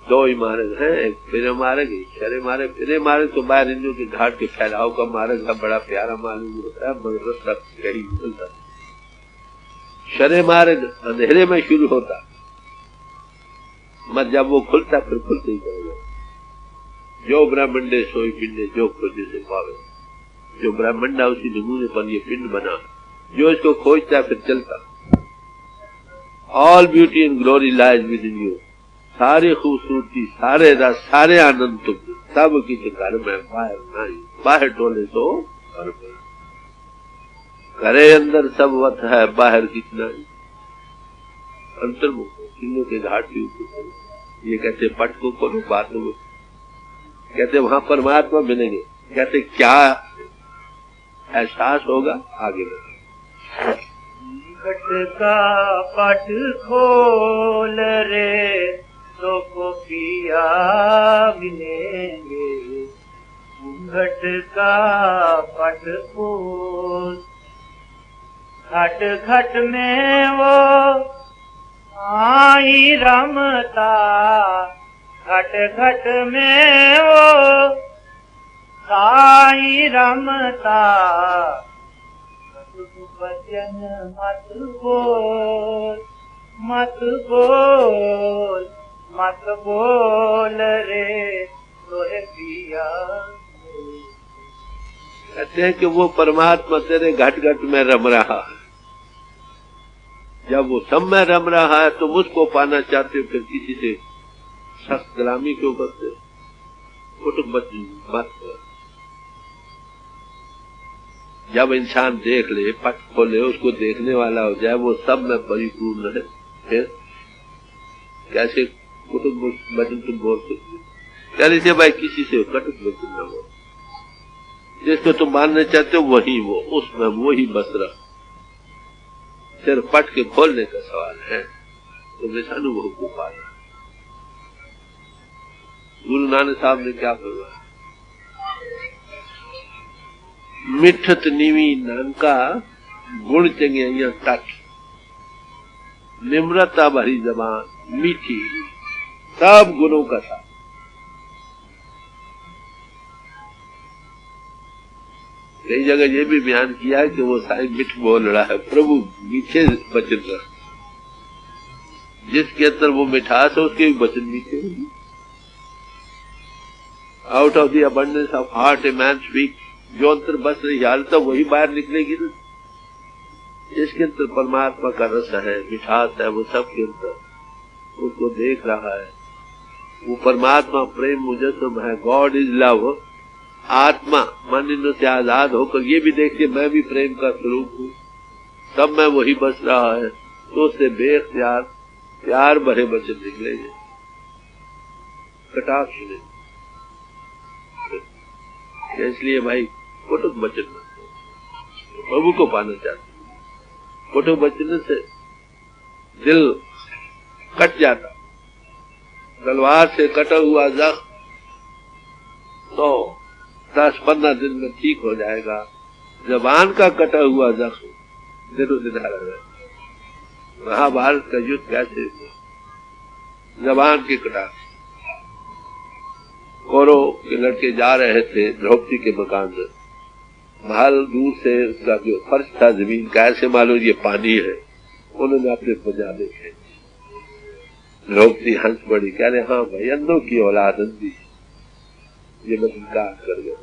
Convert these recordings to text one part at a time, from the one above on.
दो ही मार्ग है, एक फिर मार्ग, एक शरे मार्ग। फिर मार्ग तो बाहर इंद्रियों के घाट के फैलाव का मार्ग है, बड़ा प्यारा मालूम होता है, मगर रास्ता कहीं निकलता। शरे मार्ग अंधेरे में शुरू होता, मत जब वो खुलता फिर खुलते ही करेगा। जो ब्रह्मंडे सोई पिंडे, जो खोजे से पावे। जो ब्रह्मंड है उसी नमूने पर ये पिंड बना, जो इसको खोजता है फिर चलता। All beauty and glory lies with in you. सारी खूबसूरती, सारे रस, सारे आनंद तुम सब किसी घर में, बाहर नहीं। बाहर टोले तो करे अंदर सब वत है, बाहर कितना अंतर्मुख चिन्हों के घाट के ऊपर। ये कहते पट को खोलो, बातों में कहते वहां परमात्मा मिलेंगे। कहते क्या एहसास होगा, आगे बढ़ो। घट का पट खोल रे तो को पिया मिलेंगे। घट का पट खोल, घट घट में वो आई रमता। घट घट में वो साई रमता। वचन मत बोल, मत बोल, मत बोल रे तोरे पिया। कहते हैं कि वो परमात्मा तेरे घट घट में रम रहा है। जब वो सब में रम रहा है तो मुझको पाना चाहते हो, फिर किसी से सख्त गुलामी क्यों करते हो? मत। जब इंसान देख ले, पट खोले, उसको देखने वाला हो जाए, वो सब में परिपूर्ण है, फिर कैसे कुटुंब वचन तुम बोल सकते? कह लीजिए भाई किसी से कटुक वचन न बोल। जिसको तुम मानना चाहते हो वही वो, उसमें वो ही बस रहा। सिर्फ पट के खोलने का सवाल है, तुम इस अनुभव को पाना। गुरु नानक साहब ने क्या फरमाया? मिठत नीवी नानका गुण चंगिया तट। निम्रता भरी जबान मीठी, सब गुणों का साथ। कई जगह ये भी बयान किया है कि वो साईं मिठ बोल रहा है, प्रभु मीठे वचन रहा। जिसके अंदर वो मिठास है उसके भी वचन मीठे होंगे। Out of the abundance of heart a man speak. जो अंतर बस रही हालत वही बाहर निकलेगी ना। जिसके अंदर परमात्मा का रस है, मिठास है, वो सबके अंदर उसको देख रहा है। वो परमात्मा प्रेम मुजस्सम है, गॉड इज लव। आत्मा मन इंद्र से आजाद होकर ये भी देखिए मैं भी प्रेम का स्वरूप हूँ, सब में वही बस रहा है, तो उससे बेख्तियार प्यार भरे वचन निकलेंगे, कटाक्ष नहीं। इसलिए भाई कुटुक वचन मत, प्रभु को पाना चाहते, कुटुक वचन से दिल कट जाता। तलवार से कटा हुआ जख्म तो 10-15 दिन में ठीक हो जाएगा। जबान का कटा हुआ जख्म दिनों दिन हरा रहेगा। महाभारत का युद्ध कैसे हुआ? जबान के कटा। कौरव के लड़के जा रहे थे द्रौपदी के मकान में। महल दूर से उसका जो फर्श था जमीन का, ऐसे मालूम ये पानी है। उन्होंने अपने पंजा देखे। द्रौपदी हंस पड़ी, कह रहे हाँ भाई अंधों की औलाद अंधी, ये मैं इनकार कर गया।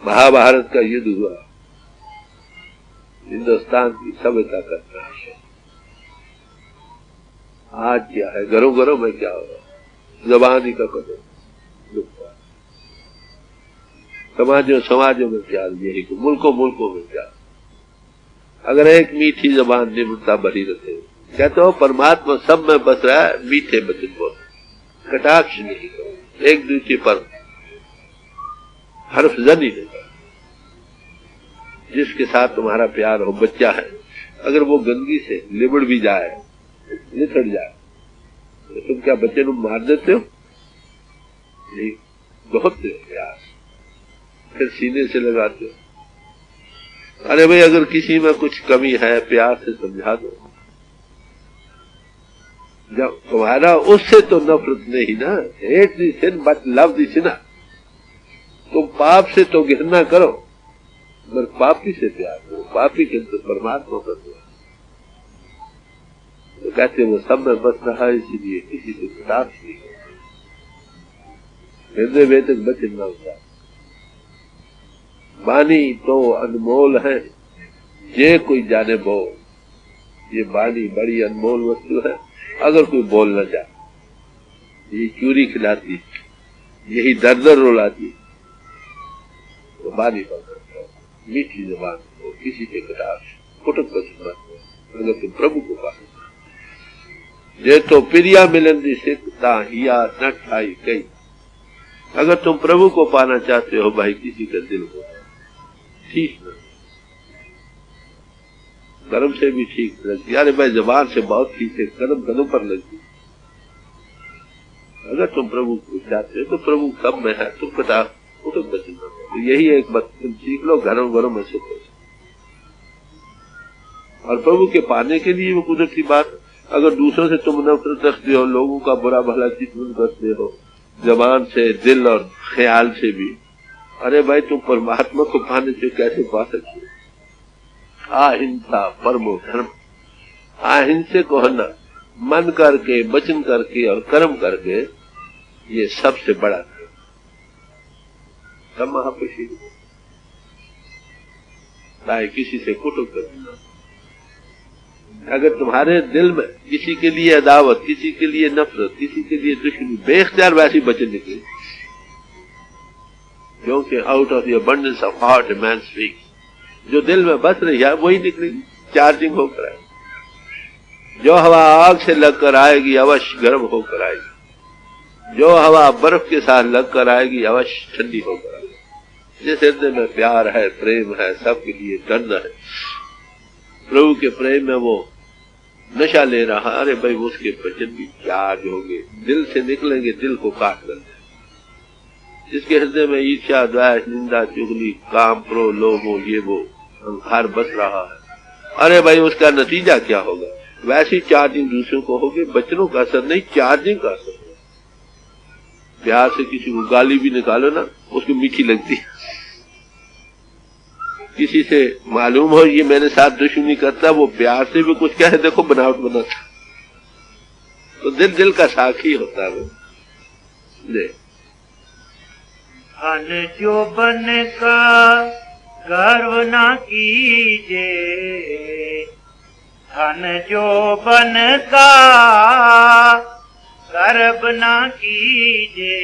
महाभारत का युद्ध हुआ, हिंदुस्तान की सभ्यता का नाश। आज क्या है, घरों घरों में क्या हो रहा? जबानी का कदम समाजों में क्या, यही को मुल्कों में क्या। अगर एक मीठी जबान निम्रता भरी रखे, कहते हो परमात्मा सब में बस रहा है, मीठे वचन बोल, कटाक्ष नहीं करो, एक दूसरे पर हर्फ जनी नहीं। जिसके साथ तुम्हारा प्यार हो, बच्चा है, अगर वो गंदगी से लिबड़ भी जाए, निथड़ जाए, तो तुम क्या बच्चे को मार देते हो? नहीं, बहुत प्यार, फिर सीने से लगाते हो। अरे भाई अगर किसी में कुछ कमी है, प्यार से समझा दो। जब तुम्हारा उससे तो नफरत नहीं ना, hate the sin but love the sinner. तुम पाप से तो घृणा करो मगर पापी से प्यार करो, पापी के तो परमात्मा का दो। तो कहते वो सब में बस रहा है, इसीलिए किसी से खिलाफ नहीं है। हृदय वेदक बचन न होता। वाणी तो अनमोल है जे कोई जाने बो। ये वाणी बड़ी अनमोल वस्तु है, अगर कोई बोल न जाए। ये चूरी खिलाती, यही दर दर रुलाती, तो वाणी पकड़ो, मीठी जबान हो, किसी के खिलाफ कुटुक वचन मत हो। अगर तुम प्रभु को पाओ जे तो प्रिया मिलन दी सिकता हिया न ठाई कई। अगर तुम प्रभु को पाना चाहते हो भाई, किसी का दिल को ठीक न, कर्म से भी ठीक लगती। अरे भाई जबान से बहुत ठीक है, कदम कदम पर लगती। अगर तुम प्रभु को चाहते हो तो प्रभु सब में है, तुम कटा कुटुक वचन मत हो। तो यही एक बात तुम सीख लो, घरों घरों में सुख हो। और प्रभु के पाने के लिए वो कुदरती बात, अगर दूसरों से तुम नफरत रखते हो, लोगों का बुरा भला चिंतन करते हो, जबान से, दिल और ख्याल से भी, अरे भाई तुम परमात्मा को पाने से कैसे पा सकते हो? अहिंसा परमो धर्म। अहिंसक होना मन करके, वचन करके और कर्म करके, ये सबसे बड़ा धर्म। सब महापुरुष चाहे किसी से कुटुक करना। अगर तुम्हारे दिल में किसी के लिए अदावत, किसी के लिए नफरत, किसी के लिए दुश्मनी, बेख्तियार वैसी वचन निकले, क्योंकि out of the abundance of heart a man speaks. जो दिल में बस रही है वही निकलेगी, चार्जिंग होकर आएगी। जो हवा आग से लगकर आएगी अवश्य गर्म होकर आएगी, जो हवा बर्फ के साथ लगकर आएगी अवश्य ठंडी होकर आएगी। जिस हृदय में प्यार है, प्रेम है, सबके लिए डरना है, प्रभु के प्रेम में वो नशा ले रहा, अरे भाई उसके वचन भी चार्ज होंगे, दिल से निकलेंगे, दिल को काट कर। जिसके हृदय में ईर्ष्या, द्वेष, निंदा, चुगली, काम, क्रोध, लोभ, ये वो अहंकार बस रहा है, अरे भाई उसका नतीजा क्या होगा? वैसी चार्जिंग दूसरों को होगी, बच्चों का असर नहीं, चार्जिंग का असर। प्यार से किसी को गाली भी निकालो ना, उसको मीठी लगती है। किसी से मालूम हो ये मेरे साथ दुश्मनी करता, वो प्यार से भी कुछ कहे, देखो बनावट बनाता, तो दिल दिल का साक्षी होता है। धन जो बन का गर्व ना कीजे, धन जो बन का गर्व ना कीजे,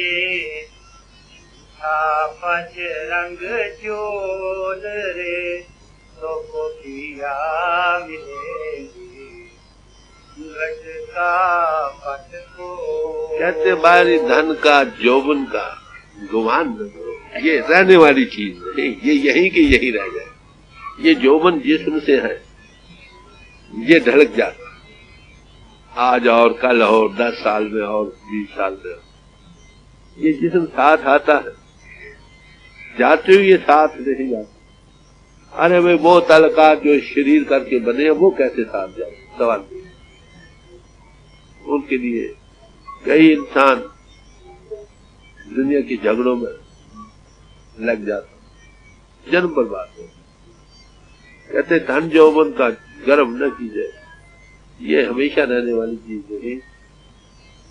पच रंग चोल रे तो को पिया मिलेगी, का पट को। कहते बारी धन का, जौवन का गुमान न करो, ये रहने वाली चीज नहीं, ये यहीं के यही रह जाए। ये जौवन जिस्म से है, ये ढलक जाता, आज और कल और 10 साल में और 20 साल में, ये जिस्म साथ आता है, जाते हुए ये साथ नहीं जाता। अरे भाई वो तलकात जो शरीर करके बने वो कैसे साथ जाए? सवाल उनके लिए कई इंसान दुनिया के झगड़ों में लग जाता, जन्म बर्बाद हो। कहते धन यौवन का गर्व न कीजिए, ये हमेशा रहने वाली चीज नहीं।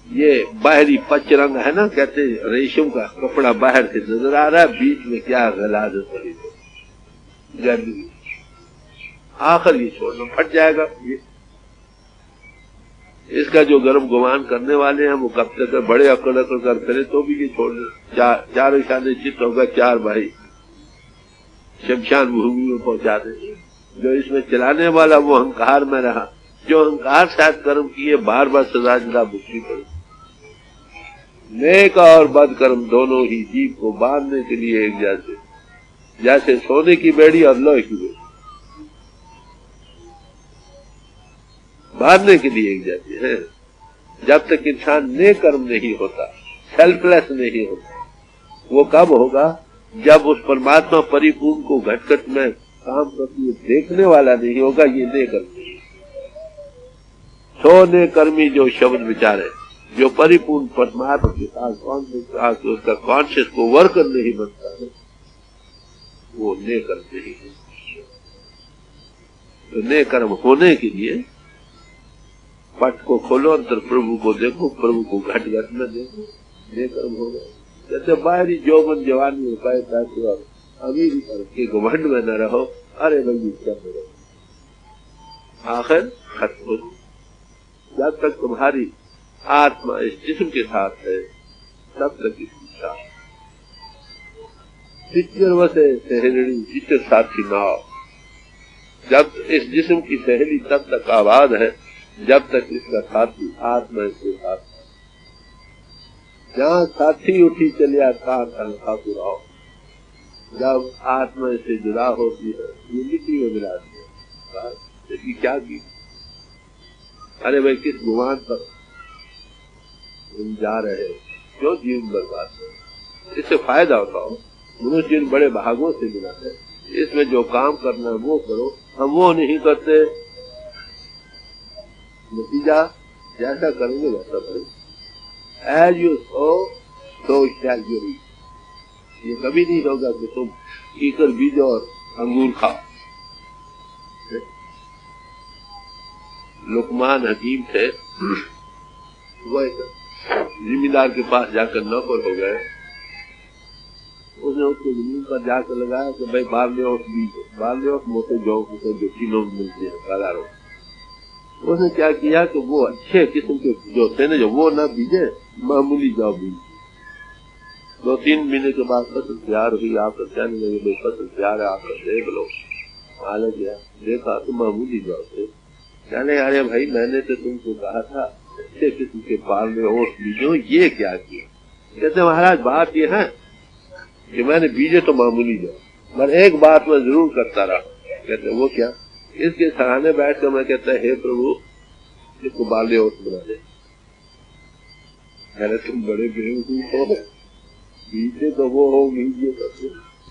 ये बाहरी पच रंग है ना, कहते रेशम का कपड़ा बाहर से नजर आ रहा है, बीच में क्या गलाजत पड़ी गर्मी, आखिर ये छोड़ना फट जाएगा। ये इसका जो गर्म गुमान करने वाले हैं वो कब तक बड़े अकड़ अकड़ कर करे तो भी ये छोड़ना। चार इशारे चित्त होगा, 4 भाई शमशान भूमि में पहुंचा दे। जो इसमें चलाने वाला वो अहंकार में रहा, जो अहंकार साथ कर्म किए बार बार सजा जदा भुगतनी पड़ी। नेक और बद कर्म दोनों ही जीव को बांधने के लिए एक जैसे, जैसे सोने की बेड़ी और लोहे की बेड़ी बांधने के लिए एक जैसे है। जब तक इंसान नेक कर्म नहीं होता, सेल्फलेस नहीं होता, वो कब होगा? जब उस परमात्मा परिपूर्ण को घट घट में काम करते देखने वाला नहीं होगा। ये नेक कर्म सोने कर्मी जो शब्द विचारे, जो परिपूर्ण परमात्मा के साथ उसका कॉन्शियस को वर्कर नहीं बनता है, वो ने कर्म नहीं है। तो ने कर्म होने के लिए पट को खोलो, अंतर प्रभु को देखो, प्रभु को घट घट में देखो, ने कर्म हो गए। जैसे बाहरी जौवन जवानी हो पाए ताकि और अमीरी के घमंड में न रहो, अरे भाई क्या करो, आखिर खत्म हो। जब तक तुम्हारी आत्मा इस जिस्म के साथ है तब तक इसकी साथ वसे सहेलनी जिसके साथी नाव। जब इस जिस्म की सहेली तब तक आबाद है जब तक इसका साथी आत्मा इसके साथ है। जहाँ साथी उठी चलिया ठाकुर आओ। जब आत्मा इससे जुदा होती है ये मिट्टी में मिलाती है, इसकी क्या की? अरे भाई किस गुमान पर तुम जा रहे हो, क्यों जीवन बर्बाद करो? इससे फायदा उठाओ। मनुष्य इन बड़े भागों से मिला है, इसमें जो काम करना है वो करो। हम वो नहीं करते, नतीजा जैसा करेंगे वैसा करेंगे। As you sow so shall you reap. ये कभी नहीं होगा कि तुम कीकर बीज और अंगूर खाओ। लुकमान हकीम थे, वो एक जिम्मेदार के पास जाकर नौकर हो गए। उसने उसको जमीन पर जाकर लगाया कि भाई बारले और बीज, बारले और मोटे जौ जो किलो मिलते हैं बाजारों। उसने क्या किया कि वो अच्छे किस्म के जो थे ना, जो वो ना बीजे, मामूली जौ बीज। 2-3 महीने के बाद फसल तैयार हुई। आपका कहने लगे भाई फसल तैयार है, आपका देख लो। हाल गया देखा तो मामूली जौ थे। कहने अरे भाई मैंने तो तुमको कहा था अच्छे किस्म के बारले और बीजो, ये क्या किया? कहते महाराज बात ये है कि मैंने बीजे तो मामूली जाओ, मगर एक बात मैं जरूर करता रहा। कहते वो क्या? इसके सराहने बैठ कर मैं कहता हे प्रभु इसको बाले ओट बना दे। कहते तुम बड़े बेवकूफ हो, बीजे तो वो हो बीजे करते।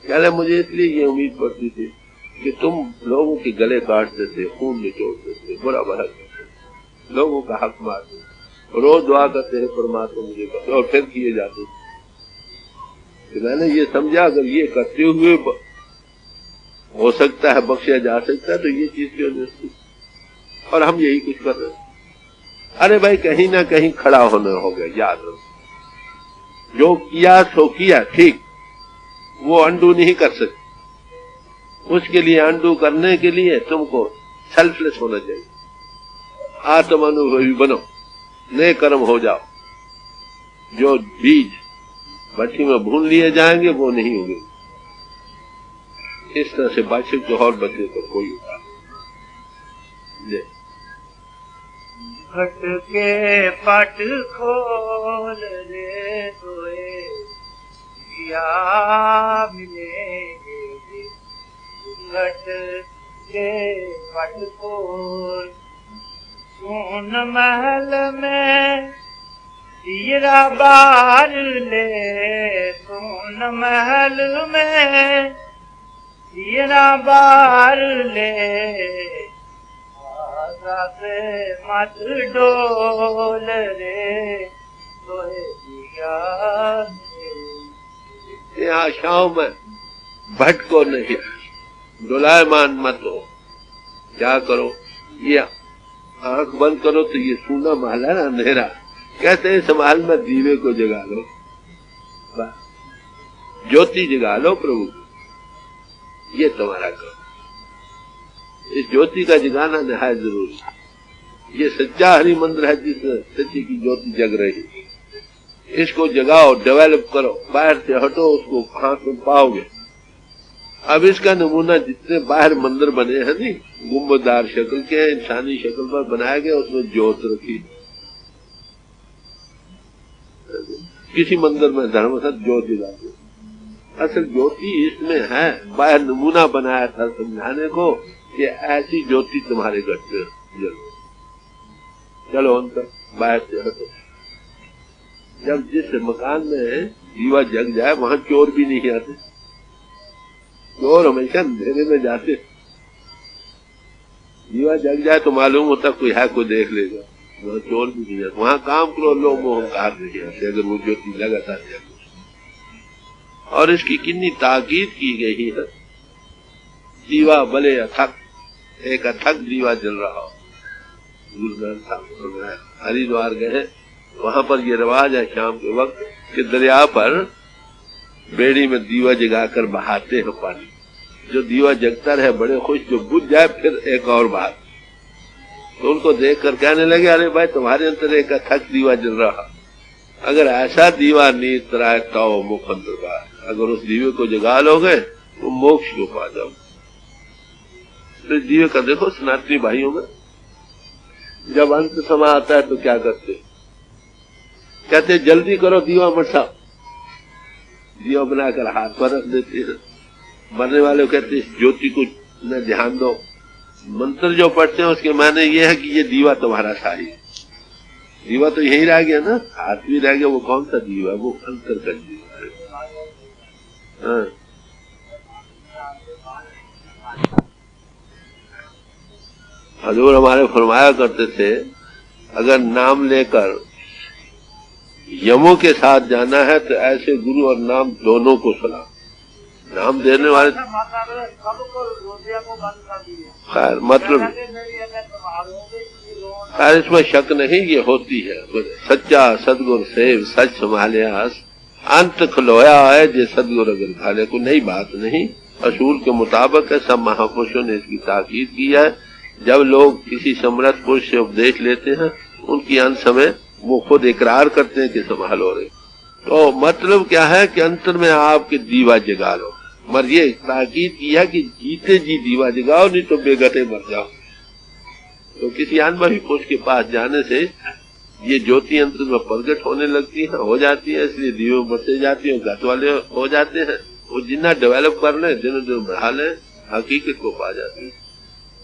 कहते मुझे इसलिए ये उम्मीद पड़ती थी कि तुम लोगों के गले काटते थे, खून निचोड़ते थे, बुरा भला करते थे, लोगों का हक मारते, रोज दुआ करते हैं परमात्मा मुझे बख्श, और फिर किए जाते थे। मैंने ये समझा अगर ये करते हुए हो सकता है बख्शा जा सकता है तो ये चीज क्यों नहीं? और हम यही कुछ कर रहे हैं। अरे भाई कहीं ना कहीं खड़ा होना हो गया, याद रखो। जो किया सो किया, ठीक, वो अंडू नहीं कर सकते। उसके लिए अंडू करने के लिए तुमको सेल्फलेस होना चाहिए, आत्मानुभवी बनो, नए कर्म हो जाओ। जो बीज भट्टी में भून लिए जाएंगे वो नहीं होंगे। इस तरह से बचे तो और बचे तो कोई उपाय नहीं। घट के पट खोल रे तोए या मिलेंगे। घट के पट खोल सुन महल में हीरा बार ले। सुन महल में हीरा बार ले। आशा से मत डोल रे तोहे दिया। ये आशाओं में भटको नहीं, डोलायमान मत हो। क्या करो? ये आंख बंद करो तो ये सूना महल है ना, अंधेरा। कहते हैं संभाल में दीवे को जगा लो, ज्योति जगा लो प्रभु, ये तुम्हारा काम। इस ज्योति का जगाना निहायत जरूरी। ये सच्चा हरि मंदिर है जिसमें सच्ची की ज्योति जग रही। इसको जगाओ, डेवलप करो, बाहर से हटो, उसको कहां तुम पाओगे? अब इसका नमूना जितने बाहर मंदिर बने हैं नहीं, गुंबददार शक्ल के, इंसानी शक्ल पर बनाया गया, उसमें ज्योत रखी। किसी मंदिर में धर्म सत ज्योति लाते, असल ज्योति इसमें है। बाहर नमूना बनाया था समझाने को कि ऐसी ज्योति तुम्हारे घर पे जलो। चलो उन तक बाहर से हटो। जब जिस मकान में दीवा जग जाए वहां चोर भी नहीं आते। चोर हमेशा अंधेरे में जाते। दीवा जग जाए तो मालूम होता कोई है, कोई देख लेगा। वहाँ चोर भी नहीं जाते, वहाँ काम क्रोध लोग मोह अहंकार नहीं आते अगर वो ज्योति लगातार जाए। और इसकी कितनी ताकीद की गई है। दीवा भले अथक, एक अथक दीवा जल रहा हो। गुरु ग्रंथ साहब हरिद्वार गए, वहां पर ये रिवाज है शाम के वक्त कि दरिया पर बेड़ी में दीवा जगाकर बहाते हैं पानी। जो दीवा जगता रहे बड़े खुश, जो बुझ जाए फिर एक और बात। तो उनको देखकर कहने लगे, अरे भाई तुम्हारे अंदर एक अथक दीवा जल रहा, अगर ऐसा दीवा नीत राय तो मुख अंतर्गात, अगर उस दीवे को जगा लोगे तो मोक्ष को पा जाओ। तो इस दीवे का देखो सनातनी भाइयों में जब अंत समय आता है तो क्या करते, कहते जल्दी करो दीवा मत साहब, दीवा बनाकर हाथ पर रख देते हैं। मरने वाले कहते इस ज्योति को न ध्यान दो। मंत्र जो पढ़ते हैं उसके माने ये है कि ये दीवा तुम्हारा साही है। दीवा तो यही रह गया ना, हाथ भी रह गया, वो कौन सा दीवा है? वो अंतर का दीवा है। हाँ। हजूर हमारे फरमाया करते थे, अगर नाम लेकर यमों के साथ जाना है तो ऐसे गुरु और नाम दोनों को सलाम। नाम देने वाले खैर मतलब खैर इसमें शक नहीं, ये होती है। सच्चा सदगुरु सेव सच संभालियास, अंत खलोया है जे सदगुरु अगर खाले को। नई बात नहीं, असूल के मुताबिक है। सब महापुरुषों ने इसकी ताकीद की है। जब लोग किसी समर्थ पुरुष से उपदेश लेते हैं, उनकी अंत समय वो खुद इकरार करते हैं कि संभालो रहे। तो मतलब क्या है कि अंतर में आपके दीवा जगा लो। मगर ये ताकीद किया कि जीते जी दीवा जगाओ, नहीं तो बेगटे मर जाओ। तो किसी अनुभवी पुरुष के पास जाने से ये ज्योति अंतर में प्रकट होने लगती है, हो जाती है, इसलिए दीवे बढ़ते जाती है, घट वाले हो जाते हैं। वो जितना डेवलप कर ले, दिन दिन बढ़ा ले, हकीकत को पा जाते हैं।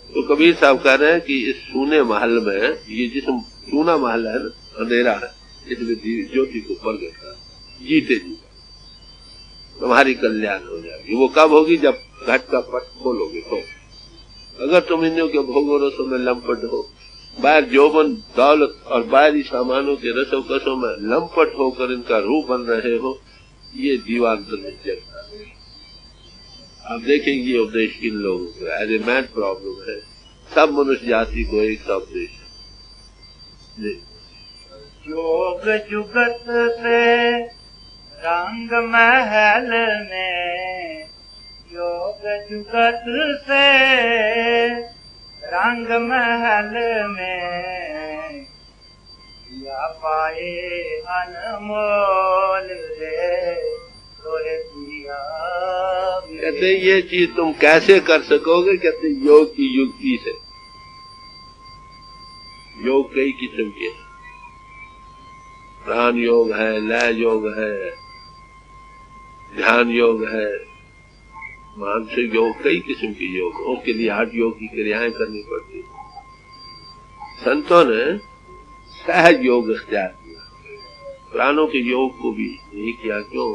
तो कबीर साहब कह रहे हैं कि इस सूने महल में, ये जिसम सूना महल है ना, अंधेरा है, इसमें ज्योति को प्रकट कर, जीते जी तुम्हारी कल्याण हो जाएगी। वो कब होगी? जब घट का पट खोलोगे तो। अगर तुम इन के भोगो रसों में लंपट हो, बाहर जोबन दौलत और बाहरी सामानों के रसों कसों में लंपट होकर इनका रूप बन रहे हो, ये दीवांतर में जगता है। आप देखेंगे ये उपदेश किन लोगों को एज ए मैन प्रॉब्लम है। सब मनुष्य जाति को एक सा उपदेश है। योग जुगत से रंग महल में, योग जुगत से रंग महल में, या पाए अनमोल रे तोरे दिया। कहते ये चीज तुम कैसे कर सकोगे? कहते योग की युक्ति से। योग कई किस्म के, प्राण योग है, लय योग है, ध्यान योग है, मानसिक योग, कई किस्म के योग। उसके लिए 8 योग की क्रियाएं करनी पड़ती। संतों ने सहज योग इख्तियार किया, प्राणों के योग को भी नहीं किया। क्यों?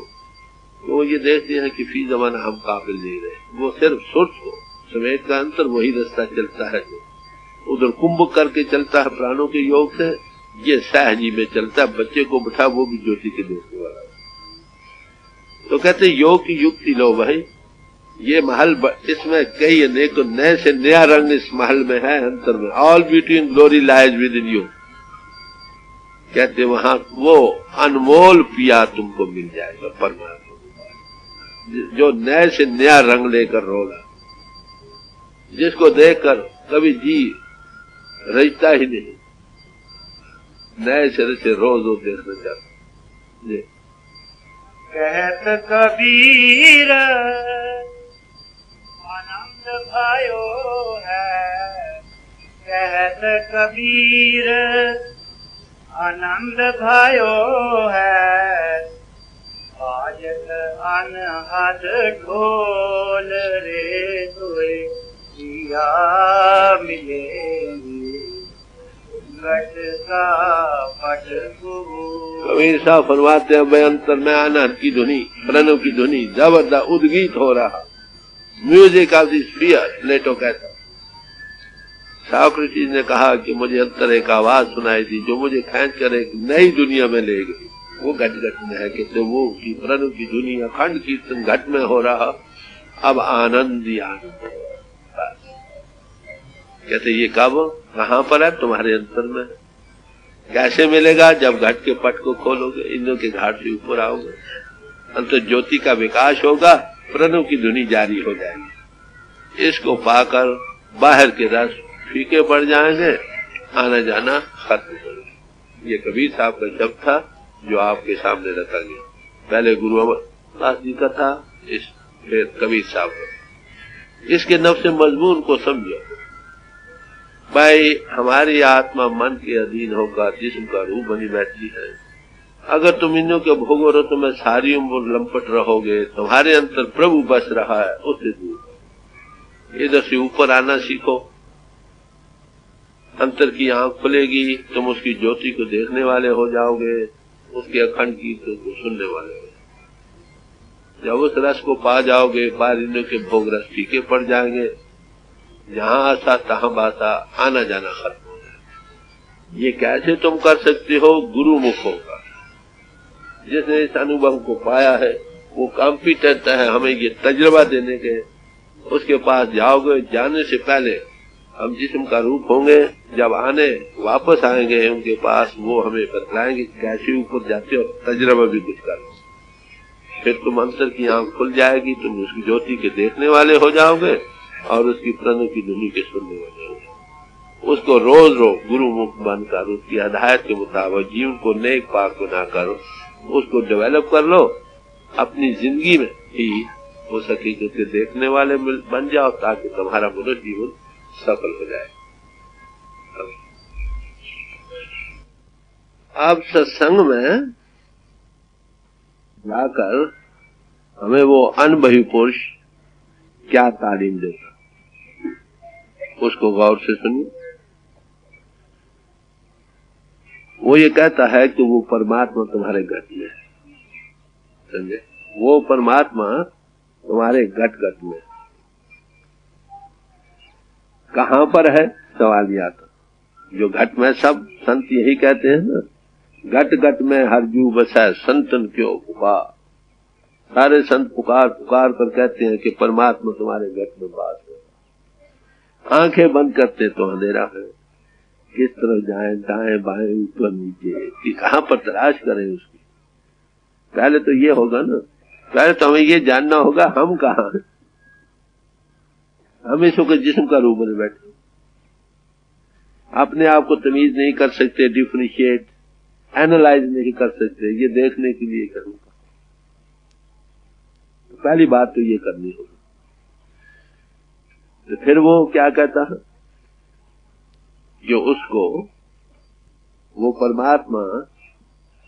तो ये देखते हैं कि फी जमाना हम काबिल नहीं रहे। वो सिर्फ सुर्ख को समेत का अंतर वही रास्ता चलता है जो उधर कुंभ करके चलता है प्राणों के योग से, ये सहजी में चलता है। बच्चे को बिठा, वो भी ज्योति के देखने वाला। तो कहते योग की युक्ति लो भाई। ये महल, इसमें कई अनेक नए से नया रंग इस महल में है, अंतर में। All beauty and glory lies with in you. कहते वहां वो अनमोल पिया तुमको मिल जाएगा, परमात्मा जो नए से नया रंग लेकर रोगा, जिसको देखकर कभी जी रचता ही नहीं, नए सिरे से रोज वो देखना चाहता। कहत कबीर आनंद भयो है, कहत कबीर आनंद भयो है, बाजत अनहद ढोल रे तोए दिया मिलेंगे, घट का पट कबीर साहब फरमाते हैं, अंतर में अनहद की ध्वनि, प्रणव की ध्वनि जबरदस्त उद्गीत हो रहा। म्यूजिक ऑफ द स्फीयर, प्लेटो कहता। सॉक्रेटिस ने कहा कि मुझे अंतर एक आवाज सुनाई दी जो मुझे खींच कर एक नई दुनिया में ले गई। वो घट घट में है कि तो वो की प्रणव की दुनिया अखंड कीर्तन घट में हो रहा, अब आनंद ही आनंद। कहते ये कब कहाँ पर है? तुम्हारे अंतर में। कैसे मिलेगा? जब घट के पट को खोलोगे, इंद्र के घाट से ऊपर आओगे, अंतर ज्योति का विकास होगा, प्रणव की धुनी जारी हो जाएगी। इसको पाकर बाहर के रस फीके पड़ जाएंगे, आना जाना खत्म हो जाएगा। ये कबीर साहब का शब्द था जो आपके सामने रखा गया। पहले गुरु अमरदास जी का था, इस फिर कबीर साहब का। इसके नफ्स मजमून को समझो भाई। हमारी आत्मा मन के अधीन होकर जिस्म का रूप बनी बैठी है। अगर तुम इन्हों के भोगो रहो तो मैं सारी उम्र लंपट रहोगे। तुम्हारे अंतर प्रभु बस रहा है, उससे दूर इधर से ऊपर आना सीखो। अंतर की आंख खुलेगी, तुम उसकी ज्योति को देखने वाले हो जाओगे, उसके अखंड कीर्तन को सुनने वाले हो। जब उस रस को पा जाओगे, बाहर इंद्रियों के भोग रस फीके पड़ जाएंगे, जहां आशा तहां बासा, आना जाना खत्म हो जाए। ये कैसे तुम कर सकते हो? गुरु मुख होगा। जिसने इस अनुभव को पाया है वो कॉम्पिटेंट है हमें ये तजुर्बा देने के। उसके पास जाओगे, जाने से पहले हम जिस्म का रूप होंगे, जब आने वापस आएंगे उनके पास, वो हमें बतलाएंगे कैसे ऊपर जाते हो, तजुर्बा भी कुछ करो। फिर तुम अंतर की आंख खुल जाएगी, तुम उसकी ज्योति के देखने वाले हो जाओगे और उसकी प्रणव की धुनी के सुनने वाले हो जाओगे। उसको रोज रोज गुरु मुख बनकर उसकी हिदायत के मुताबिक जीवन को नेक पाक बना कर उसको डेवलप कर लो। अपनी जिंदगी में ही हो सके कि देखने वाले बन जाओ, ताकि तुम्हारा मनुष्य जीवन सफल हो जाए। अब सत्संग में जाकर हमें वो अनुभवी पुरुष क्या तालीम देता, उसको गौर से सुनिए। वो ये कहता है कि वो परमात्मा तुम्हारे घट में है, समझे? वो परमात्मा तुम्हारे घट घट में। कहां पर है? सवाल यह था। जो घट में, सब संत यही कहते हैं ना, घट घट में हर जू बसा संतन क्यों पुकार। सारे संत पुकार पुकार कर कहते हैं कि परमात्मा तुम्हारे घट में बात है। आंखें बंद करते तो अंधेरा है, किस तरफ जाएं, दाएं बाएं ऊपर नीचे, कि कहां पर तलाश करें उसकी। पहले तो ये होगा ना, पहले तो हमें ये जानना होगा हम कहां हैं। हम इस वक्त जिस्म का रूप में बैठे, अपने आप को तमीज नहीं कर सकते, डिफरेंशिएट एनालाइज नहीं कर सकते। ये देखने के लिए करूंगा, तो पहली बात तो ये करनी होगी। तो फिर वो क्या कहता है, जो उसको वो परमात्मा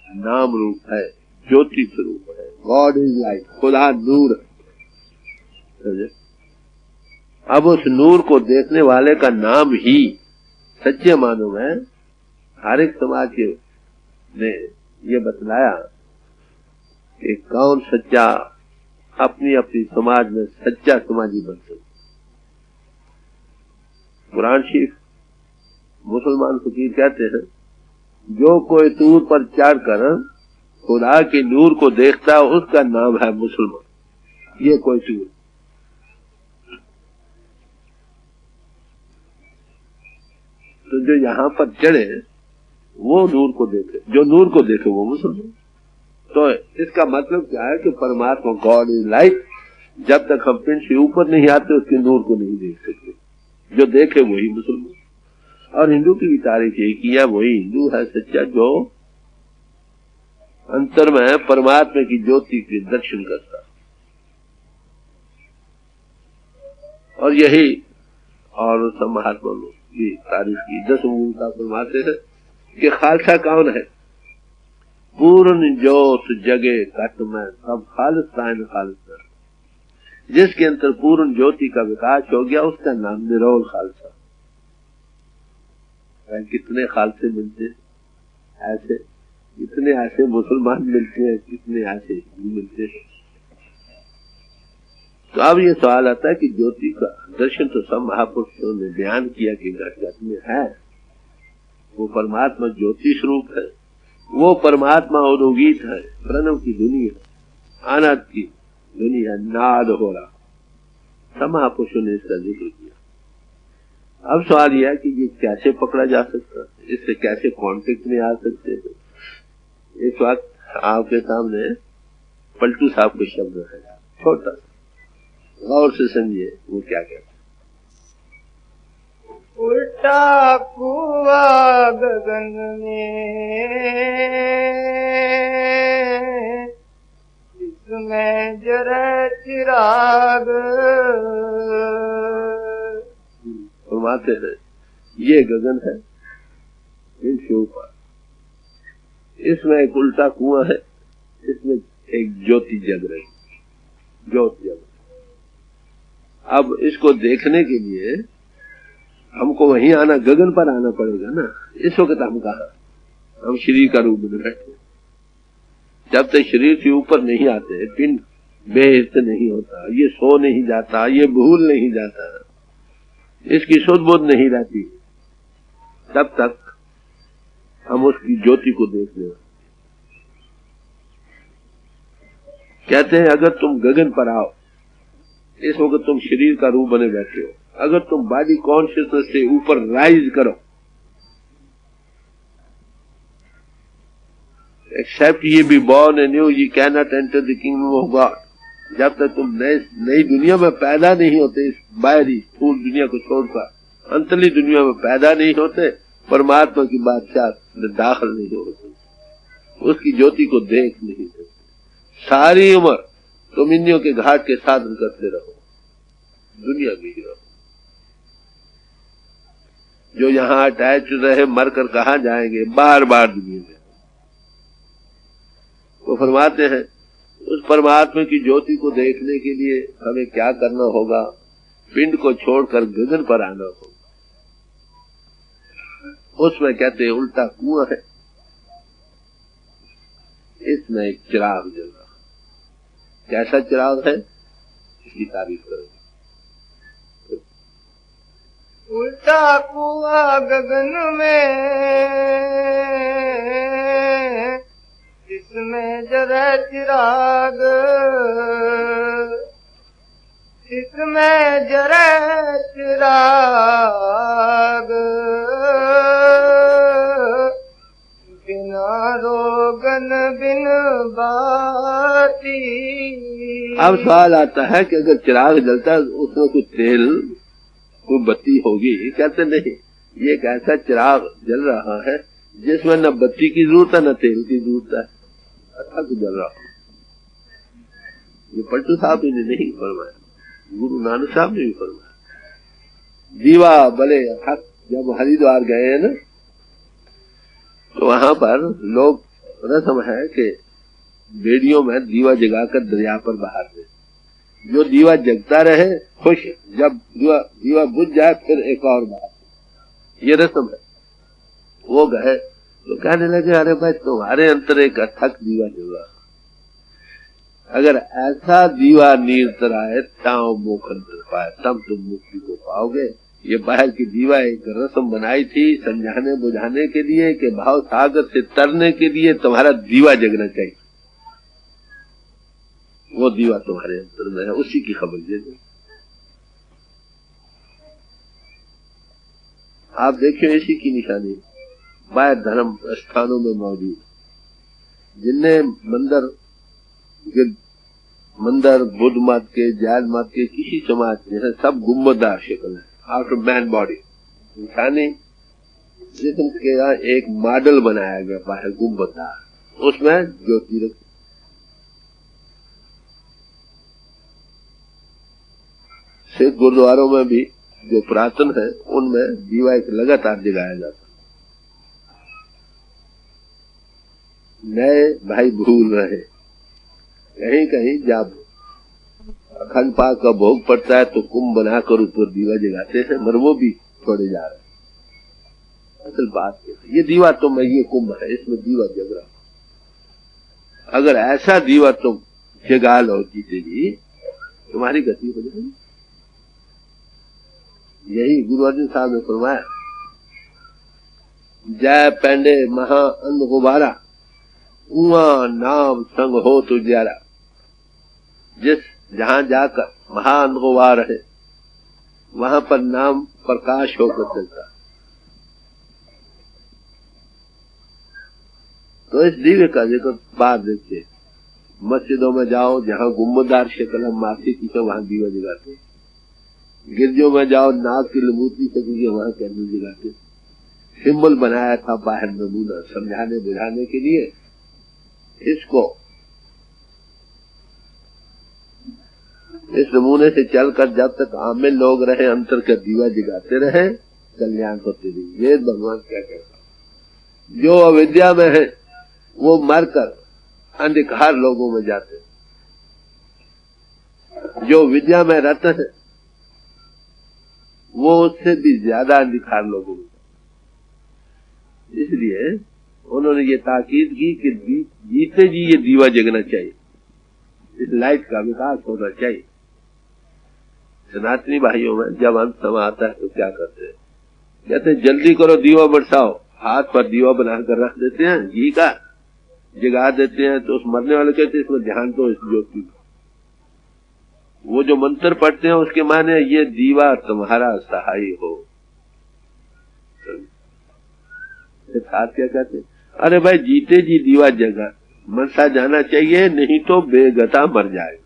नाम रूप है, ज्योति स्वरूप है, गॉड इज लाइट, खुदा नूर है। अब उस नूर को देखने वाले का नाम ही सच्चे मानो में हर एक समाज के ने ये बतलाया कि कौन सच्चा अपनी अपनी समाज में सच्चा समाजी बन सकता। कुरान शरीफ मुसलमान फकीर कहते हैं, जो कोई तूर पर चढ़कर खुदा के नूर को देखता है उसका नाम है मुसलमान। ये कोई तूर, तो जो यहाँ पर चढ़े वो नूर को देखे, जो नूर को देखे वो मुसलमान। तो इसका मतलब क्या है कि परमात्मा गॉड इज लाइट, जब तक हम पिंड से ऊपर नहीं आते उसके नूर को नहीं देख सकते। जो देखे वही मुसलमान। और हिंदू की भी तारीफ यही किया, वही हिंदू है सच्चा जो अंतर में परमात्मा की ज्योति के दर्शन करता। और यही और सब महात्मा लोग की तारीफ की। 10 मूलता फरमाते हैं कि खालसा कौन है? पूर्ण जोत जगे घट में सब खालसा खालसा। जिसके अंतर पूर्ण ज्योति का विकास हो गया उसका नाम निरोल खालसा। कितने खालसे मिलते हैं ऐसे, कितने ऐसे मुसलमान मिलते हैं, कितने ऐसे हिंदू मिलते हैं। तो अब ये सवाल आता है कि ज्योति का दर्शन तो सब महापुरुषों ने बयान किया कि घट घट में है, वो परमात्मा ज्योति स्वरूप है, वो परमात्मा अनुगीत है, प्रणव की दुनिया, आनंद की दुनिया, नाद हो रहा, सब महापुरुषों ने इसका जिक्र किया। अब सवाल यह है कि ये कैसे पकड़ा जा सकता है, इससे कैसे कांटेक्ट में आ सकते हैं। इस वक्त आपके सामने पलटू साहब के शब्द है, छोटा सा, गौर से समझिए वो क्या कहते हैं। उल्टा कुआ गगन में, इसमें जरा चिराग, फरमाते हैं ये गगन है इनके ऊपर, इसमें एक उल्टा कुआं है, इसमें एक ज्योति जग रही, ज्योति जग। अब इसको देखने के लिए हमको वहीं आना, गगन पर आना पड़ेगा ना। इस वक्त हम कहा, हम शरीर का रूप में बैठे, जब तक शरीर के ऊपर नहीं आते, पिंड बेहिस्त नहीं होता, ये सो नहीं जाता, ये भूल नहीं जाता, इसकी सुध बुध नहीं रहती, तब तक हम उसकी ज्योति को देख ले। कहते हैं अगर तुम गगन पर आओ, इस वक्त तुम शरीर का रूप बने बैठे हो, अगर तुम बॉडी कॉन्शियसनेस से ऊपर राइज करो, एक्सेप्ट ये be born any you can not enter the kingdom of God. जब तक तुम नई दुनिया में पैदा नहीं होते, इस बाहरी स्थूल दुनिया को छोड़कर अंतली दुनिया में पैदा नहीं होते, परमात्मा की बादशाह में दाखिल नहीं होते, उसकी ज्योति को देख नहीं सकते। सारी उम्र तुम इंद्रियों के घाट के साधन करते रहो, दुनिया में ही रहो। जो यहां अटैच रहे मरकर कहां जाएंगे, बार बार दुनिया में। तो फरमाते हैं उस परमात्मा की ज्योति को देखने के लिए हमें क्या करना होगा, पिंड को छोड़कर गगन पर आना होगा। उसमें कहते हैं उल्टा कुआं है, इसमें एक चिराग जल रहा। कैसा चिराग है, इसकी तारीफ करेंगे। उल्टा कुआ गगन में, इसमें जरा चिराग, इसमें जरा चिराग, बिना रोगन बिन बाती। अब सवाल आता है कि अगर चिराग जलता है उसमें कुछ तेल, कोई बत्ती होगी? कहते नहीं, ये एक ऐसा चिराग जल रहा है जिसमें न बत्ती की जरूरत है न तेल की जरूरत है, अथक जल रहा। ये पलटू साहब ने नहीं फरमाया, गुरु नानक साहब ने भी फरमाया। दीवा भले अथक। जब हरिद्वार गए हैं ना, तो वहां पर लोग रस्म है कि बेड़ियों में दीवा जगाकर दरिया पर बहाते, जो दीवा जगता रहे खुश, जब दीवा बुझ जाए फिर एक और बात, ये रस्म है। वो गए तो कहने लगे अरे भाई तुम्हारे अंदर एक अथक दीवा जल रहा, अगर ऐसा दीवा नीर तराए ताओ मुख अंतर पाए, तब तुम मुक्ति को पाओगे। ये बाहर की दीवा एक रस्म बनाई थी समझाने बुझाने के लिए कि भाव सागर से तरने के लिए तुम्हारा दीवा जगना चाहिए, वो दीवा तुम्हारे अंदर में है, उसी की खबर दे दो। आप देखिए इसी की निशानी बाहर धर्म स्थानों में मौजूद, जिनने मंदिर बुद्ध मत के, जैन मत के, किसी समाज के है, सब गुम्बददार शक्ल है, आफ्टर मैन बॉडी, इंसानी जिस्म के यहाँ एक मॉडल बनाया गया बाहर गुम्बददार, उसमें ज्योति रखी। सिख गुरुद्वारों में भी जो पुरातन है उनमें दीवा एक लगातार जगाया जाता। नए भाई भूल रहे, कहीं कहीं जब अखंड पाक का भोग पड़ता है तो कुंभ बनाकर ऊपर दीवा जगाते हैं, मगर वो भी छोड़े जा रहे हैं। असल बात ये दीवा तो मैं, ये कुंभ है, इसमें दीवा जग रहा। अगर ऐसा दीवा तुम जगा लो जीते जी, तुम्हारी गति हो जाएगी। यही गुरु अर्जुन साहब ने फरमाया, जय पेंडे महा अंध गुबारा, उआ नाम संग हो तुझारा। जिस जहां जाकर महा अंध गुबार है, वहां पर नाम प्रकाश होकर चलता। तो इस दिव्य का देखो बात देखिए, मस्जिदों में जाओ जहां गुम्बदार शक्ल माथी की, तो वहां दीवा जगाते। गिरजों में जाओ नाग की लबूती से की, वहां कैंडल जगाते। सिंबल बनाया था बाहर नमूना समझाने बुझाने के लिए। इसको इस नमूने से चलकर जब तक आम लोग रहे, अंतर का दीवा जगाते रहे, कल्याण होते रही। ये भगवान क्या कहता, जो अविद्या में है वो मरकर अंधकार लोगों में जाते, जो विद्या में रहते हैं वो उससे भी ज्यादा अंधकार लोगों में। इसलिए उन्होंने ये ताकीद की कि जीते जी ये दीवा जगना चाहिए, इस लाइट का विकास होना चाहिए। सनातनी भाइयों में जब अंत समय आता है तो क्या करते हैं, कहते हैं जल्दी करो दीवा बरसाओ, हाथ पर दीवा बनाकर रख देते हैं, घी का जगा देते हैं। तो उस मरने वाले कहते हैं इसमें ध्यान तो इस ज्योति का। वो जो मंत्र पढ़ते हैं उसके माने ये दीवा तुम्हारा सहाय हो। साथ क्या कहते हैं, अरे भाई जीते जी दीवा जगा, मनसा जाना चाहिए, नहीं तो बेगता मर जाए।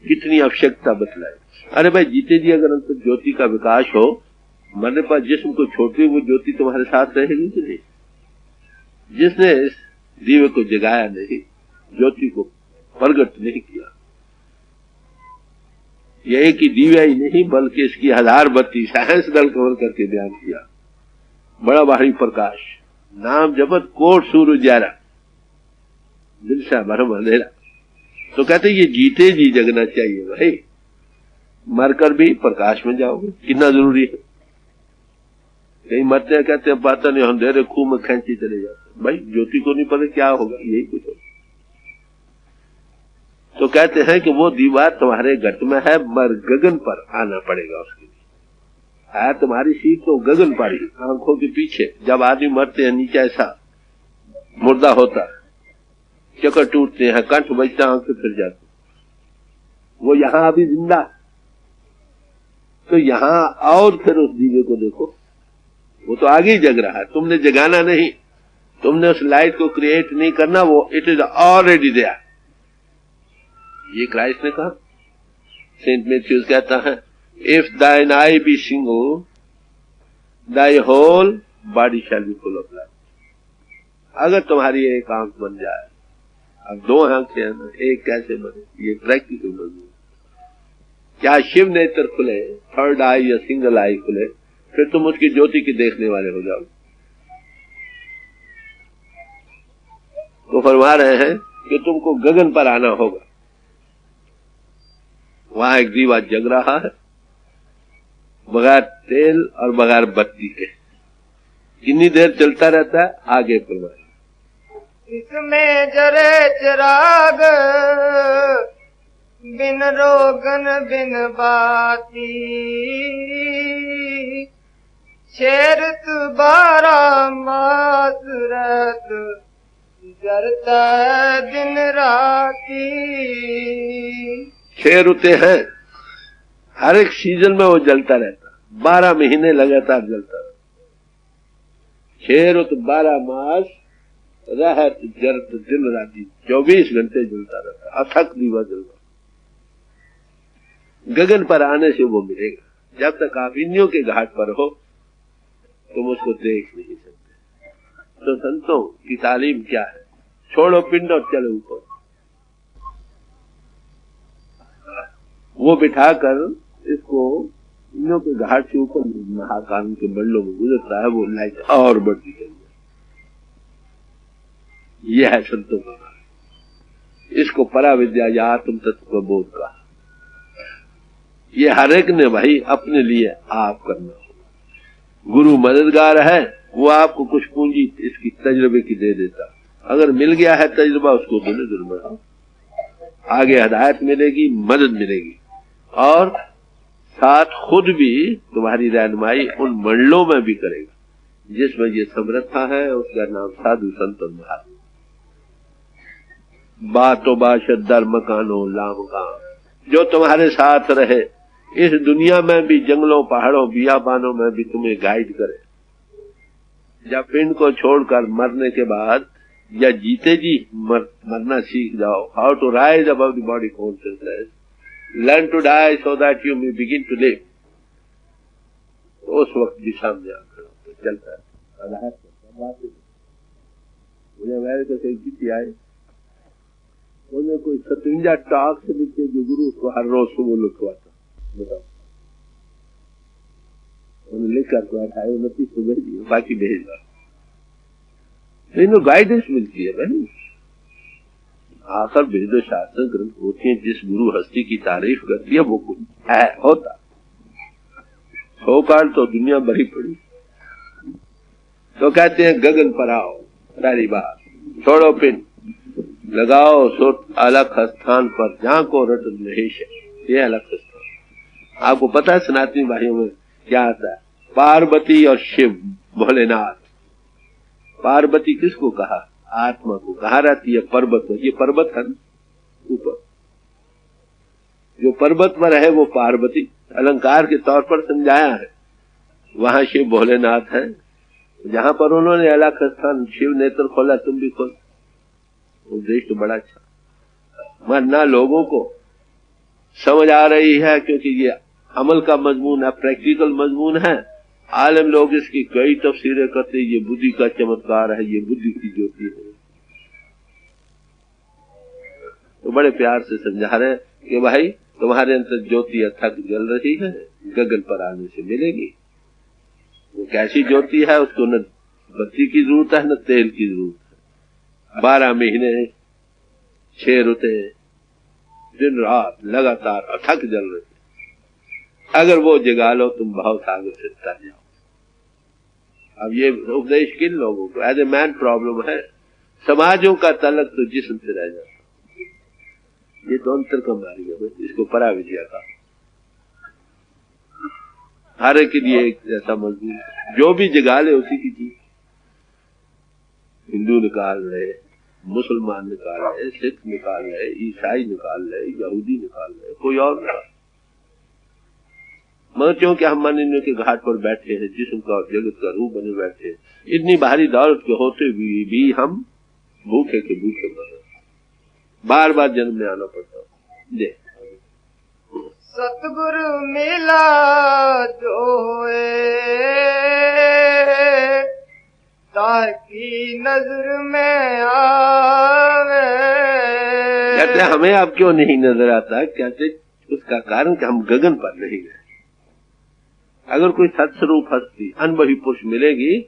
कितनी आवश्यकता बतलाए। अरे भाई जीते जी अगर अंतर ज्योति का विकास हो, मरने पर जिस्म को छोड़ते वो ज्योति तुम्हारे साथ रहेगी कि नहीं। जिसने इस दीवे को जगाया नहीं, ज्योति को प्रगट नहीं किया, यह एक ही दीवा ही नहीं बल्कि इसकी 1000 बत्ती साइंस दल कवर करके बयान किया। बड़ा भारी प्रकाश, नाम जपत कोट सूरज उजारा, दिल सा भरम अंधेरा। तो कहते ये जीते जी जगना चाहिए भाई, मरकर भी प्रकाश में जाओगे, कितना जरूरी है। कहीं मरते हैं कहते हैं पता नहीं अंधेरे खूह में खेची चले जाते, भाई ज्योति को नहीं पता क्या होगा, यही कुछ होगा। तो कहते हैं कि वो दीवार तुम्हारे घट में है, मर गगन पर आना पड़ेगा उसके लिए। है तुम्हारी सीट तो गगन पर ही, आंखों के पीछे। जब आदमी मरते हैं नीचे ऐसा मुर्दा होता, चक्कर टूटते हैं, कंठ बजता, आंखें फिर जाती, वो यहां अभी जिंदा। तो यहां और फिर उस दीवे को देखो, वो तो आगे ही जग रहा है, तुमने जगाना नहीं, तुमने उस लाइट को क्रिएट नहीं करना, वो इट इज ऑलरेडी देयर। ये क्राइस्ट ने कहा। सेंट मैथ्यूज कहता है, if thine eye be single, thy whole body shall be full of light। अगर तुम्हारी एक आंख बन जाए, अब 2 आंखें हैं ना, एक कैसे बने, ये प्रैक्टिकल बने। क्या शिव नेत्र खुले, 3rd आई या सिंगल आई खुले, फिर तुम उसकी ज्योति के देखने वाले हो जाओ। तो फरमा रहे हैं कि तुमको गगन पर आना होगा। वहां एक दीवा जग रहा है बगैर तेल और बगैर बत्ती के। कितनी देर चलता रहता है, आगे फरमाए, इसमें जरे चिराग, बिन रोगन बिन बाती, शेरत 12 मास रहत, जरता दिन राती। 6 रुते हैं, हर एक सीजन में वो जलता रहता, 12 महीने लगातार जलता रहता। 6 रुत 12 मास रहत जरत दिन राती, 24 घंटे जलता रहता, अथक दीवा जलता। गगन पर आने से वो मिलेगा। जब तक आप इंद्रियों के घाट पर हो तुम उसको देख नहीं सकते। तो संतों की तालीम क्या है, छोड़ो पिंड और चलो ऊपर। वो बिठाकर इसको इंद्रियों के घाट से ऊपर महाकाल के मंडलों में गुजरता है, वो लाइट और बढ़ती है। यह है संतों का, इसको पराविद्या या आत्म तत्व बोध का। ये हर एक ने भाई अपने लिए आप करना होगा। गुरु मददगार है, वो आपको कुछ पूंजी इसकी तजुर्बे की दे देता। अगर मिल गया है तजुर्बा, उसको दिले बढ़ाओ। आगे हिदायत मिलेगी, मदद मिलेगी, और साथ खुद भी तुम्हारी रहनुमाई उन मंडलों में भी करेगा जिसमें ये समर्था है। उसका नाम साधु संत और महात्मा। बातो बाशद दर मकानो लाम का, जो तुम्हारे साथ रहे इस दुनिया में भी, जंगलों पहाड़ों बियाबानों में भी तुम्हें गाइड करे। जब पिंड को छोड़कर मरने के बाद या जीते जी मरना सीख जाओ, how to rise above the body consciousness, learn to die so that you may begin to live, तो उस वक्त भी सामने आकर चलता है। मुझे अमेरिका से चिट्ठी आई, उन्हें कोई 57 टॉक से लिखे जो गुरु उसको हर रोज सुबह लिखवाता। बताओ, उन्हें लिख कर बैठाए 29 को भेज दिया, बाकी भेज दिया। इन्हें गाइडेंस मिलती है भाई। आखिर वेद शास्त्र ग्रंथ होते हैं, जिस गुरु हस्ती की तारीफ करती है वो कुछ है होता। होकार तो दुनिया भरी पड़ी, तो कहते हैं गगन पर आओ, पहली बात छोड़ो पिन, लगाओ सोट अलग स्थान पर, जहां को रट महेश, ये अलग स्थान। आपको पता है सनातनी भाइयों में क्या आता है? पार्वती और शिव भोलेनाथ। पार्वती किसको कहा? आत्मा को। कहा रहती है पर्वत में, ये पर्वत है ना ऊपर, जो पर्वत पर है वो पार्वती, अलंकार के तौर पर समझाया है। वहां शिव भोलेनाथ है, जहां पर उन्होंने अलग स्थान शिव नेत्र खोला, तुम भी खोल। उद्देश्य तो बड़ा अच्छा, मगर ना लोगों को समझ आ रही है, क्योंकि ये अमल का मजमून है, प्रैक्टिकल मजमून है। आलम लोग इसकी कई तफसीरें करते, ये बुद्धि का चमत्कार है, ये बुद्धि की ज्योति है। तो बड़े प्यार से समझा रहे कि भाई तुम्हारे अंदर ज्योति अथक जल रही है, गगन पर आने से मिलेगी। वो कैसी ज्योति है? उसको न बत्ती की जरूरत है न तेल की जरूरत है। 12 महीने 6 रुते दिन रात लगातार अथक जल रही। अगर वो जगा लो तुम भाव सागर से तर जाओ। अब ये उपदेश किन लोगों को? एज ए मैन प्रॉब्लम है, समाजों का तलक तो जिस्म से रह जाता। ये तो अंतर कमारी है, इसको पराविद्या का। हर एक के लिए एक ऐसा मजबूर, जो भी जगा ले उसी की चीज। हिंदू निकाल रहे, मुसलमान निकाल रहे, सिख निकाल रहे, ईसाई निकाल रहे, यहूदी निकाल रहे, कोई और निकाल। मगर क्योंकि हम मन इनके घाट पर बैठे हैं, जिस्म का और जगत का रूप बने बैठे हैं, इतनी भारी दौलत के होते हुए भी हम भूखे के भूखे मर रहे, बार बार जन्म में आना पड़ता। जय सतगुरु मिला जो होए, ताकि नजर में आवे। कहते हमें अब क्यों नहीं नजर आता? कहते उसका कारण कि हम गगन पर नहीं रहे। अगर कोई सत्स्वरूप हस्ती अनुभवी पुरुष मिलेगी,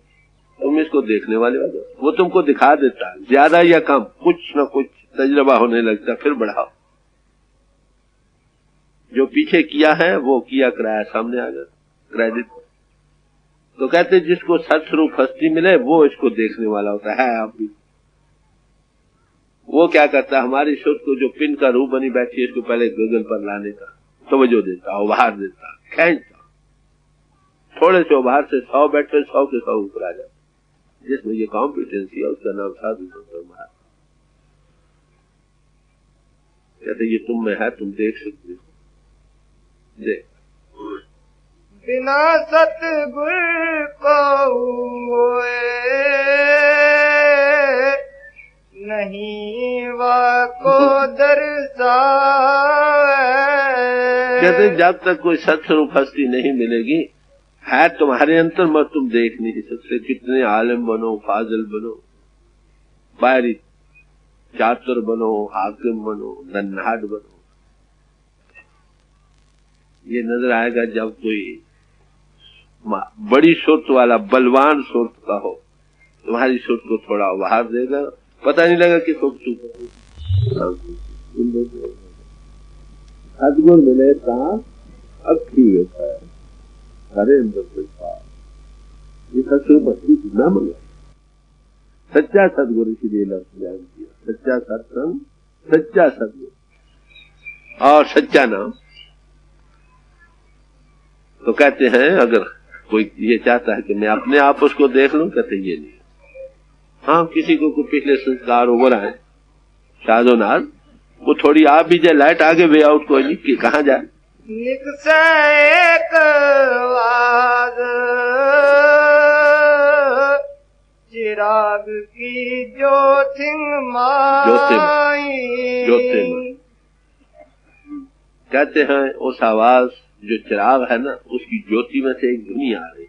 तुम इसको देखने वाले हो, वो तुमको दिखा देता है, ज्यादा या कम कुछ न कुछ तजुर्बा होने लगता, फिर बढ़ाओ। जो पीछे किया है वो किया कराया सामने आ गया, क्रेडिट। तो कहते जिसको सत्स्वरूप हस्ती मिले वो इसको देखने वाला होता है। आप भी वो क्या करता है? हमारी सोच को जो पिन का रूप बनी बैठी है, इसको पहले गगन पर लाने का तवज्जो देता, उभार देता, खींचता। थोड़े से उभार से 100 बैठे, 100 के 100 ऊपर आ जाते। जिसमें ये कॉम्पिटेंसी है उसका नाम साधु संत महात्मा। कहते ये तुम में है, तुम देख सकते हो। देख बिना सतगुर को होए, नहीं वाको दर्शावे। कहते जब तक कोई सत्स्वरूप हस्ती नहीं मिलेगी, है तुम्हारे अंतर मत तुम देख नहीं सकते। कितने आलिम बनो, फाजिल बनो, बाहरी चातुर बनो, हाकिम बनो, धन्नाट बनो, ये नजर आएगा जब कोई बड़ी सोच वाला बलवान सोच का हो, तुम्हारी सोच को थोड़ा उभार देगा, पता नहीं लगा कि सोच चुका। सदगुण मिले कहा अच्छी होता है, अरे अंदर ये सत्संग न मिले। सच्चा सदगुरु इसीलिए लफ्ज ध्यान किया, सच्चा सत्संग, सच्चा सदगुरु। और सच्चा नाम। तो कहते हैं अगर कोई ये चाहता है कि मैं अपने आप उसको देख लूं, कहते ये नहीं। हाँ, किसी को पिछले संस्कार हो रहा है शादो नाज, वो थोड़ी आप भी जाए, लाइट आगे वे आउट कोई नहीं कि कहाँ जाए। निकसेक आवाज चिराग की ज्योतिंग माई। कहते हैं उस आवाज जो चिराग है ना, उसकी ज्योति में से एक धुनी आ रही।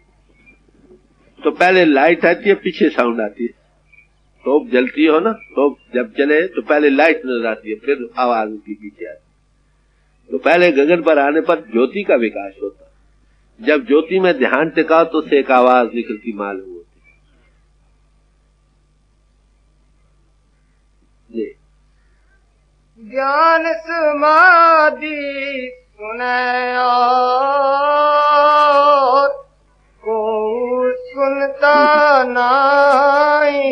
तो पहले लाइट आती है, पीछे साउंड आती है। तोप जलती हो ना, तोप जब चले तो पहले लाइट नजर आती है, फिर आवाज उसकी पीछे आती है। तो पहले गगन पर आने पर ज्योति का विकास होता है। जब ज्योति में ध्यान टिका तो उससे एक आवाज निकलती मालूम होती है। ज्ञान समाधि सुने और को सुनता नहीं।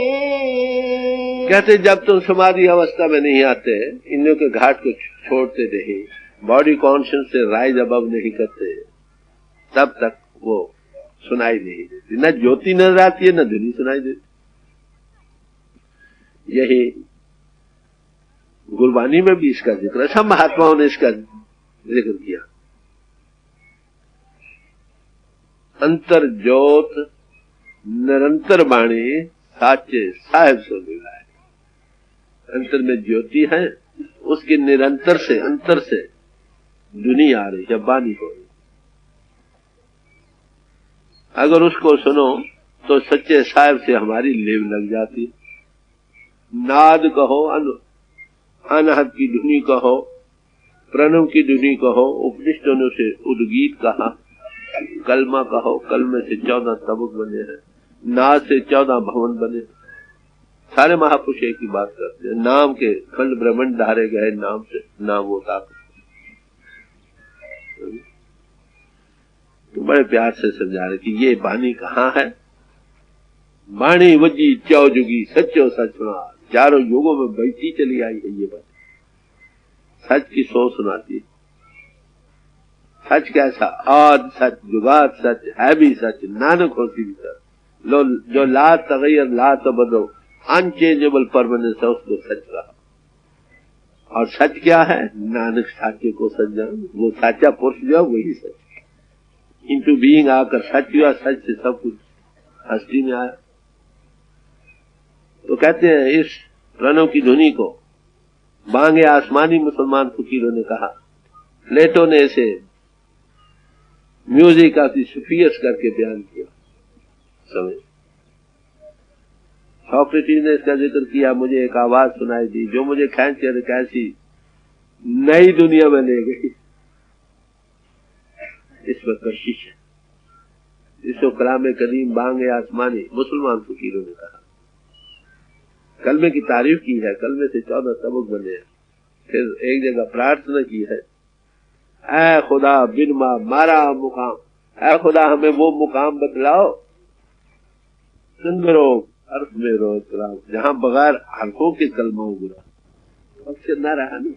कहते जब तुम समाधि अवस्था में नहीं आते, इंद्रियों के घाट को छोड़ते नहीं, बॉडी कॉन्शियस से राइज अबव नहीं करते, तब तक वो सुनाई नहीं देती। न ज्योति नजर आती है, न ध्वनि सुनाई देती। यही गुरबानी में भी इसका जिक्र है, सब महात्माओं ने इसका जिक्र किया। अंतर ज्योत निरंतर बाणी साचे साहेब सो मिलाए। अंतर में ज्योति है, उसके निरंतर से, अंतर से ध्वनि आ रही है, बानी हो रही। अगर उसको सुनो तो सच्चे साहेब से हमारी लेव लग जाती। नाद कहो, अनहद की धुनी कहो, प्रणव की धुनी कहो, उपनिषदों ने उसे उद्गीत कहा, कलमा कहो, कलमे से 14 तबक बने हैं, नाद से 14 भवन बने। सारे महापुरुष एक ही बात करते हैं, नाम के खंड ब्रह्मांड धारे गए नाम से, नाम वो ताकत। तो बड़े प्यार से समझा रहे कि ये बानी कहाँ है। बाणी वजी चौ जुगी सच्चो सचना, चारों युगों में बहती चली आई है ये बात। सच की सो सुनाती है। सच कैसा? आद सच, जुगात सच, है भी सच, नानक होती भी सच। लो जो ला तगैर ला तबदो, अनचेंजेबल परमानेंस है, उसको सच कहा। और सच क्या है? नानक साचे को सच जान। वो साचा पुरुष जो वही सच इनटू बीइंग आकर सच हुआ। सच से सब कुछ हस्ती में आया। तो कहते हैं इस प्रणव की ध्वनि को बांगे आसमानी मुसलमान फकीरों ने कहा, प्लेटो ने इसे म्यूजिक ऑफ द सुफियस करके बयान किया। समझ, सोक्रेटिस ने इसका जिक्र किया, मुझे एक आवाज सुनाई दी जो मुझे खींच कर कैसी नई दुनिया में ले गई। इस पर कशिश है। इसको कलाम करीम बांगे आसमानी मुसलमान फकीरों ने कहा। कलमे की तारीफ की है, कलमे से 14 तबक बने हैं। फिर एक जगह प्रार्थना की है, ऐ खुदा बिन मारा मुकाम, ऐ खुदा हमें वो मुकाम बतलाओ, सुंदरो अर्थ में रोज जहां बगैर हरफों के कलमा बुरा अक्षर न रहा ना।